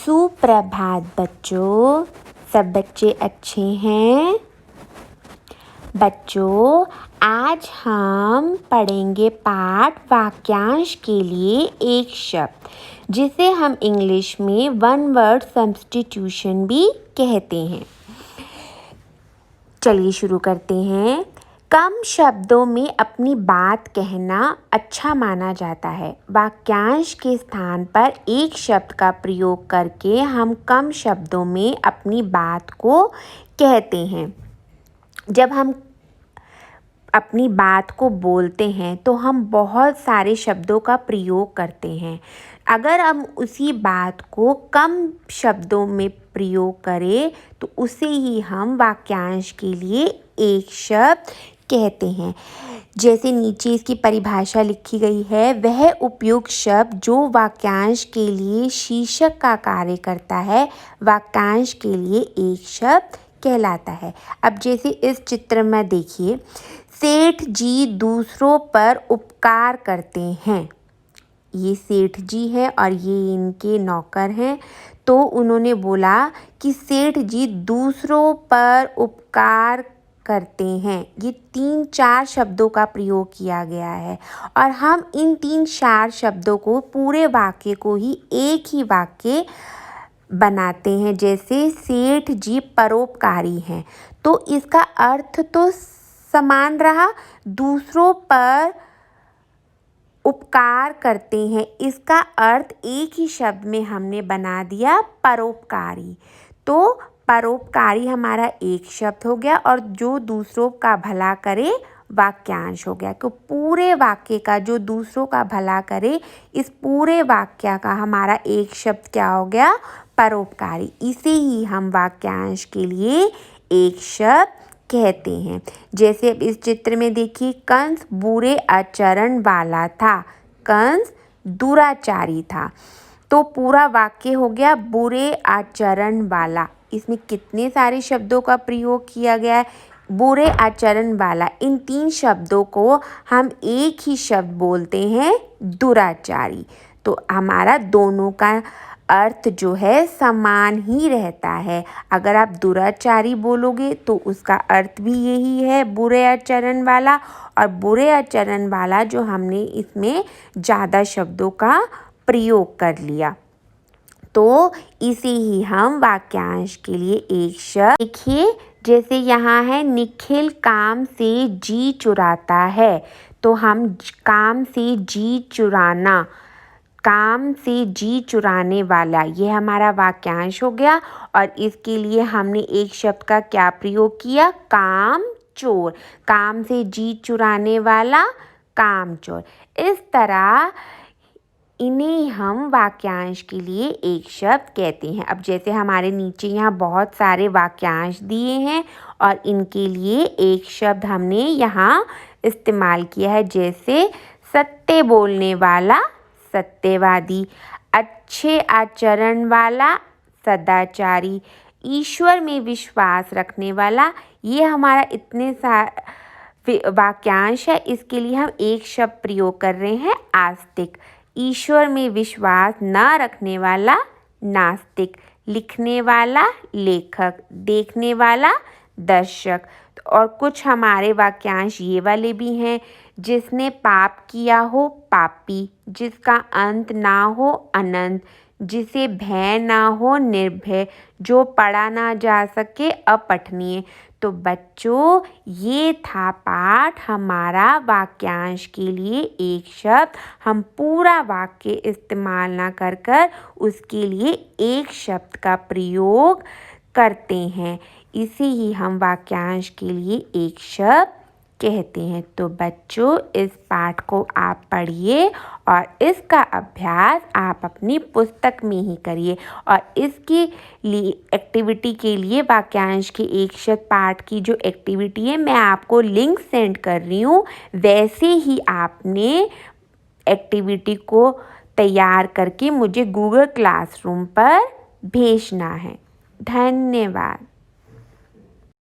सुप्रभात बच्चों, सब बच्चे अच्छे हैं। बच्चों, आज हम पढ़ेंगे पाठ वाक्यांश के लिए एक शब्द, जिसे हम इंग्लिश में वन वर्ड सब्स्टिट्यूशन भी कहते हैं। चलिए शुरू करते हैं। कम शब्दों में अपनी बात कहना अच्छा माना जाता है। वाक्यांश के स्थान पर एक शब्द का प्रयोग करके हम कम शब्दों में अपनी बात को कहते हैं। जब हम अपनी बात को बोलते हैं तो हम बहुत सारे शब्दों का प्रयोग करते हैं। अगर हम उसी बात को कम शब्दों में प्रयोग करें तो उसे ही हम वाक्यांश के लिए एक शब्द कहते हैं। जैसे नीचे इसकी परिभाषा लिखी गई है, वह उपयुक्त शब्द जो वाक्यांश के लिए शीर्षक का कार्य करता है, वाक्यांश के लिए एक शब्द कहलाता है। अब जैसे इस चित्र में देखिए, सेठ जी दूसरों पर उपकार करते हैं। ये सेठ जी हैं और ये इनके नौकर हैं। तो उन्होंने बोला कि सेठ जी दूसरों पर उपकार करते हैं। ये 3-4 शब्दों का प्रयोग किया गया है और हम इन 3-4 शब्दों को पूरे वाक्य को ही एक ही वाक्य बनाते हैं। जैसे सेठ जी परोपकारी हैं, तो इसका अर्थ तो समान रहा, दूसरों पर उपकार करते हैं, इसका अर्थ एक ही शब्द में हमने बना दिया परोपकारी। तो परोपकारी हमारा एक शब्द हो गया और जो दूसरों का भला करे वाक्यांश हो गया। तो पूरे वाक्य का जो दूसरों का भला करे, इस पूरे वाक्य का हमारा एक शब्द क्या हो गया? परोपकारी। इसे ही हम वाक्यांश के लिए एक शब्द कहते हैं। जैसे अब इस चित्र में देखिए, कंस बुरे आचरण वाला था, कंस दुराचारी था। तो पूरा वाक्य हो गया बुरे आचरण वाला। इसमें कितने सारे शब्दों का प्रयोग किया गया है? बुरे आचरण वाला। इन 3 शब्दों को हम एक ही शब्द बोलते हैं, दुराचारी। तो हमारा दोनों का अर्थ जो है समान ही रहता है। अगर आप दुराचारी बोलोगे तो उसका अर्थ भी यही है, बुरे आचरण वाला। और बुरे आचरण वाला जो हमने इसमें ज़्यादा शब्दों का प्रयोग कर लिया, तो इसे ही हम वाक्यांश के लिए एक शब्द। देखिए, जैसे यहाँ है, निखिल काम से जी चुराता है। तो हम काम से जी चुराना, काम से जी चुराने वाला, ये हमारा वाक्यांश हो गया। और इसके लिए हमने एक शब्द का क्या प्रयोग किया? काम चोर। काम से जी चुराने वाला, काम चोर। इस तरह इन्हें हम वाक्यांश के लिए एक शब्द कहते हैं। अब जैसे हमारे नीचे यहाँ बहुत सारे वाक्यांश दिए हैं और इनके लिए एक शब्द हमने यहाँ इस्तेमाल किया है। जैसे सत्य बोलने वाला, सत्यवादी। अच्छे आचरण वाला, सदाचारी। ईश्वर में विश्वास रखने वाला। ये हमारा इतने वाक्यांश है, इसके लिए हम एक शब्द प्रयोग कर रहे हैं, आस्तिक। ईश्वर में विश्वास न रखने वाला, नास्तिक। लिखने वाला, लेखक। देखने वाला, दर्शक। और कुछ हमारे वाक्यांश ये वाले भी हैं, जिसने पाप किया हो, पापी। जिसका अंत ना हो, अनंत। जिसे भय ना हो, निर्भय। जो पढ़ा ना जा सके, अपठनीय। तो बच्चों, ये था पाठ हमारा वाक्यांश के लिए एक शब्द। हम पूरा वाक्य इस्तेमाल ना कर उसके लिए एक शब्द का प्रयोग करते हैं। इसे ही हम वाक्यांश के लिए एक शब्द कहते हैं। तो बच्चों, इस पाठ को आप पढ़िए और इसका अभ्यास आप अपनी पुस्तक में ही करिए। और इसके लिए एक्टिविटी के लिए वाक्यांश के एक शब्द पाठ की जो एक्टिविटी है, मैं आपको लिंक सेंड कर रही हूँ। वैसे ही आपने एक्टिविटी को तैयार करके मुझे गूगल क्लासरूम पर भेजना है। धन्यवाद।